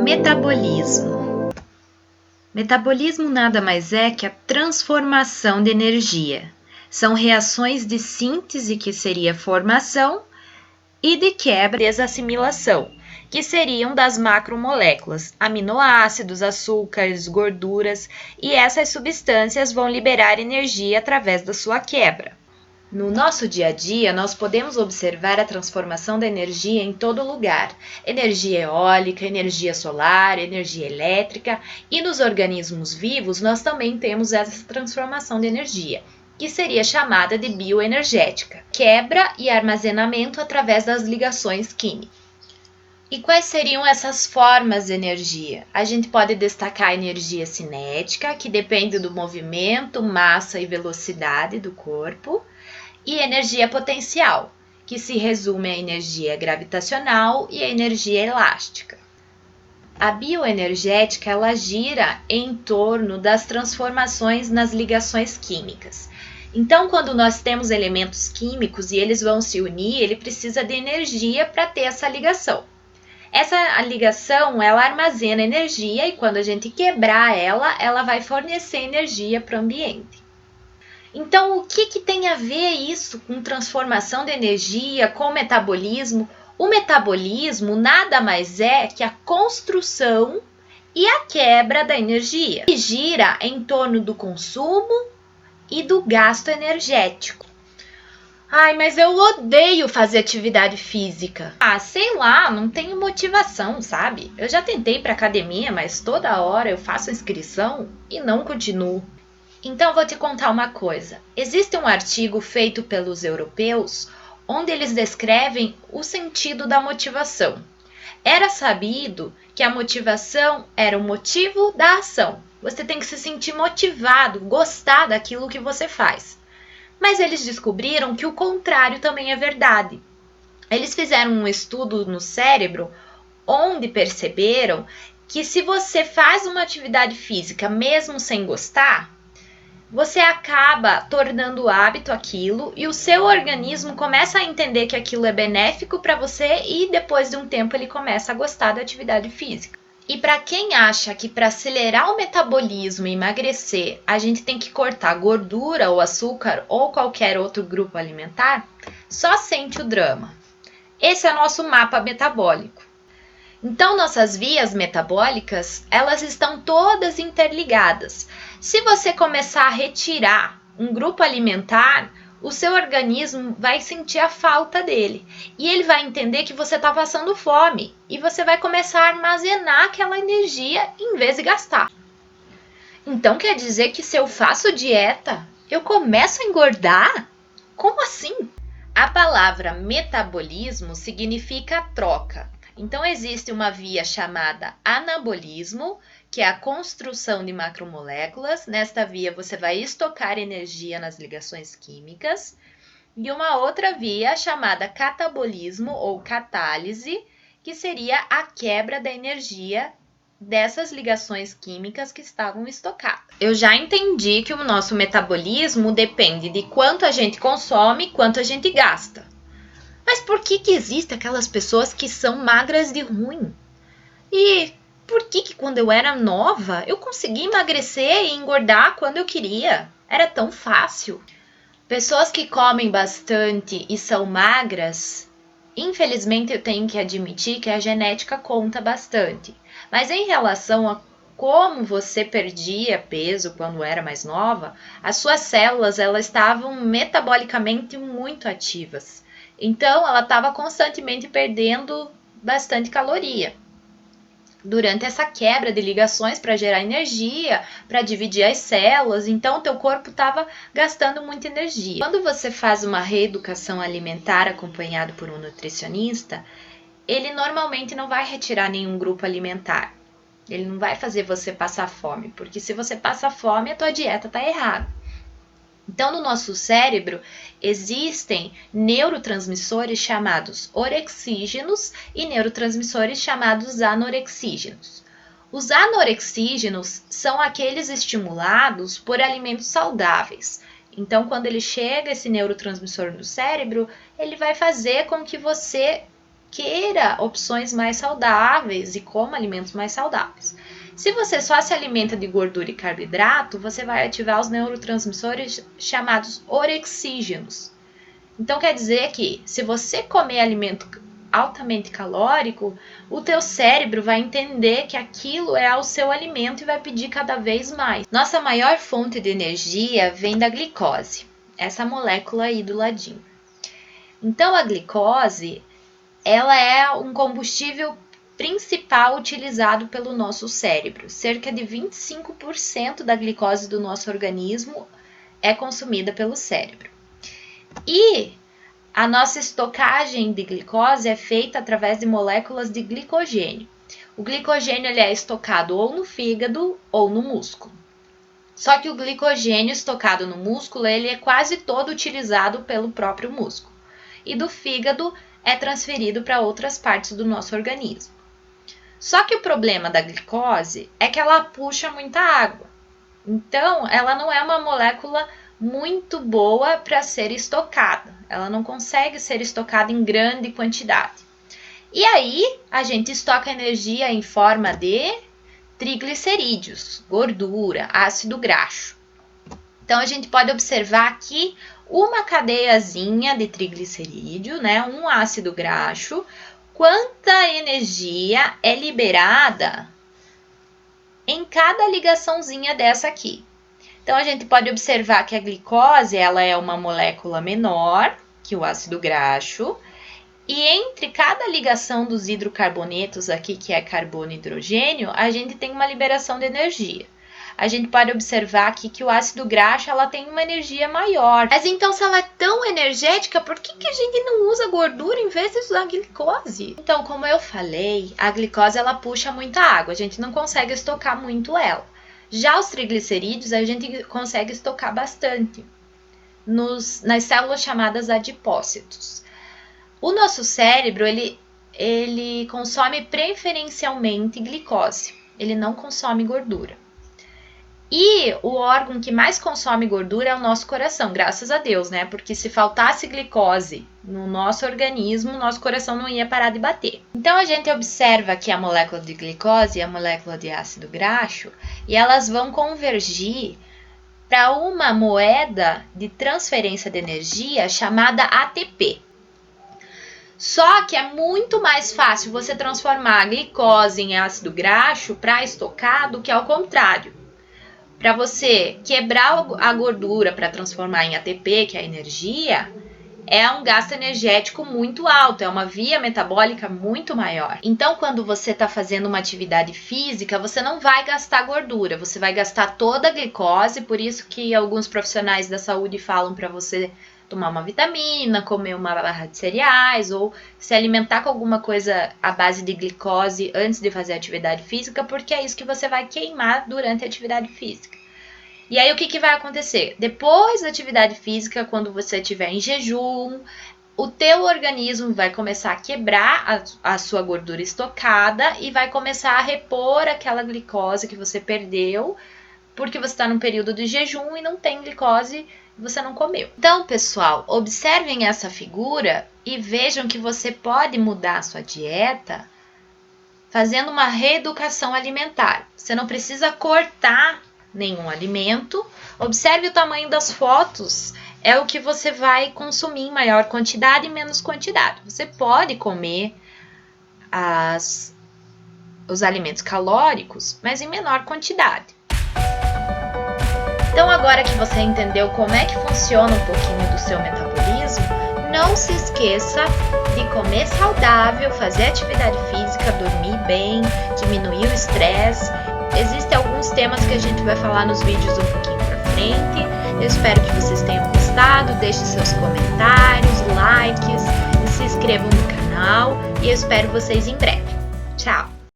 Metabolismo. Metabolismo nada mais é que a transformação de energia. São reações de síntese, que seria formação, e de quebra, desassimilação, que seriam das macromoléculas, aminoácidos, açúcares, gorduras, e essas substâncias vão liberar energia através da sua quebra. No nosso dia a dia, nós podemos observar a transformação da energia em todo lugar. Energia eólica, energia solar, energia elétrica, e nos organismos vivos nós também temos essa transformação de energia, que seria chamada de bioenergética, quebra e armazenamento através das ligações químicas. E quais seriam essas formas de energia? A gente pode destacar a energia cinética, que depende do movimento, massa e velocidade do corpo, e energia potencial, que se resume à energia gravitacional e à energia elástica. A bioenergética ela gira em torno das transformações nas ligações químicas. Então, quando nós temos elementos químicos e eles vão se unir, ele precisa de energia para ter essa ligação. Essa ligação ela armazena energia e quando a gente quebrar ela vai fornecer energia para o ambiente. Então, o que tem a ver isso com transformação de energia, com metabolismo? O metabolismo nada mais é que a construção e a quebra da energia, que gira em torno do consumo e do gasto energético. Ai, mas eu odeio fazer atividade física. Sei lá, não tenho motivação, sabe? Eu já tentei ir para academia, mas toda hora eu faço inscrição e não continuo. Então, vou te contar uma coisa. Existe um artigo feito pelos europeus onde eles descrevem o sentido da motivação. Era sabido que a motivação era o motivo da ação. Você tem que se sentir motivado, gostar daquilo que você faz. Mas eles descobriram que o contrário também é verdade. Eles fizeram um estudo no cérebro onde perceberam que se você faz uma atividade física mesmo sem gostar, você acaba tornando hábito aquilo e o seu organismo começa a entender que aquilo é benéfico para você e depois de um tempo ele começa a gostar da atividade física. E para quem acha que para acelerar o metabolismo e emagrecer a gente tem que cortar gordura ou açúcar ou qualquer outro grupo alimentar, só sente o drama. Esse é nosso mapa metabólico. Então, nossas vias metabólicas, elas estão todas interligadas. Se você começar a retirar um grupo alimentar, o seu organismo vai sentir a falta dele. E ele vai entender que você está passando fome. E você vai começar a armazenar aquela energia em vez de gastar. Então, quer dizer que se eu faço dieta, eu começo a engordar? Como assim? A palavra metabolismo significa troca. Então, existe uma via chamada anabolismo, que é a construção de macromoléculas. Nesta via, você vai estocar energia nas ligações químicas. E uma outra via chamada catabolismo ou catálise, que seria a quebra da energia dessas ligações químicas que estavam estocadas. Eu já entendi que o nosso metabolismo depende de quanto a gente consome e quanto a gente gasta. Mas por que existem aquelas pessoas que são magras de ruim? E por que quando eu era nova eu conseguia emagrecer e engordar quando eu queria? Era tão fácil. Pessoas que comem bastante e são magras, infelizmente eu tenho que admitir que a genética conta bastante. Mas em relação a como você perdia peso quando era mais nova, as suas células elas estavam metabolicamente muito ativas. Então, ela estava constantemente perdendo bastante caloria. Durante essa quebra de ligações para gerar energia, para dividir as células, então o teu corpo estava gastando muita energia. Quando você faz uma reeducação alimentar acompanhado por um nutricionista, ele normalmente não vai retirar nenhum grupo alimentar. Ele não vai fazer você passar fome, porque se você passa fome, a tua dieta está errada. Então, no nosso cérebro, existem neurotransmissores chamados orexígenos e neurotransmissores chamados anorexígenos. Os anorexígenos são aqueles estimulados por alimentos saudáveis. Então, quando ele chega esse neurotransmissor no cérebro, ele vai fazer com que você queira opções mais saudáveis e coma alimentos mais saudáveis. Se você só se alimenta de gordura e carboidrato, você vai ativar os neurotransmissores chamados orexígenos. Então quer dizer que se você comer alimento altamente calórico, o teu cérebro vai entender que aquilo é o seu alimento e vai pedir cada vez mais. Nossa maior fonte de energia vem da glicose, essa molécula aí do ladinho. Então a glicose, ela é um combustível principal utilizado pelo nosso cérebro. Cerca de 25% da glicose do nosso organismo é consumida pelo cérebro. E a nossa estocagem de glicose é feita através de moléculas de glicogênio. O glicogênio ele é estocado ou no fígado ou no músculo. Só que o glicogênio estocado no músculo ele é quase todo utilizado pelo próprio músculo. E do fígado é transferido para outras partes do nosso organismo. Só que o problema da glicose é que ela puxa muita água. Então, ela não é uma molécula muito boa para ser estocada. Ela não consegue ser estocada em grande quantidade. E aí, a gente estoca energia em forma de triglicerídeos, gordura, ácido graxo. Então, a gente pode observar aqui uma cadeiazinha de triglicerídeo, né, um ácido graxo, quanta energia é liberada em cada ligaçãozinha dessa aqui. Então, a gente pode observar que a glicose ela é uma molécula menor que o ácido graxo, e entre cada ligação dos hidrocarbonetos aqui, que é carbono e hidrogênio, a gente tem uma liberação de energia. A gente pode observar aqui que o ácido graxo ela tem uma energia maior. Mas então, se ela é tão energética, por que a gente não usa gordura em vez de usar glicose? Então, como eu falei, a glicose ela puxa muita água, a gente não consegue estocar muito ela. Já os triglicerídeos a gente consegue estocar bastante nas células chamadas adipócitos. O nosso cérebro ele consome preferencialmente glicose, ele não consome gordura. E o órgão que mais consome gordura é o nosso coração, graças a Deus, né? Porque se faltasse glicose no nosso organismo, nosso coração não ia parar de bater. Então, a gente observa aqui a molécula de glicose e a molécula de ácido graxo, e elas vão convergir para uma moeda de transferência de energia chamada ATP. Só que é muito mais fácil você transformar a glicose em ácido graxo para estocar do que ao contrário. Para você quebrar a gordura para transformar em ATP, que é a energia, é um gasto energético muito alto, é uma via metabólica muito maior. Então, quando você está fazendo uma atividade física, você não vai gastar gordura, você vai gastar toda a glicose, por isso que alguns profissionais da saúde falam para você tomar uma vitamina, comer uma barra de cereais ou se alimentar com alguma coisa à base de glicose antes de fazer atividade física, porque é isso que você vai queimar durante a atividade física. E aí o que vai acontecer? Depois da atividade física, quando você estiver em jejum, o teu organismo vai começar a quebrar a sua gordura estocada e vai começar a repor aquela glicose que você perdeu, porque você está num período de jejum e não tem glicose, você não comeu. Então, pessoal, observem essa figura e vejam que você pode mudar a sua dieta fazendo uma reeducação alimentar. Você não precisa cortar nenhum alimento. Observe o tamanho das fotos, é o que você vai consumir em maior quantidade e menos quantidade. Você pode comer os alimentos calóricos, mas em menor quantidade. Então, agora que você entendeu como é que funciona um pouquinho do seu metabolismo, não se esqueça de comer saudável, fazer atividade física, dormir bem, diminuir o estresse. Existem alguns temas que a gente vai falar nos vídeos um pouquinho pra frente. Eu espero que vocês tenham gostado, deixem seus comentários, likes, se inscrevam no canal e eu espero vocês em breve. Tchau!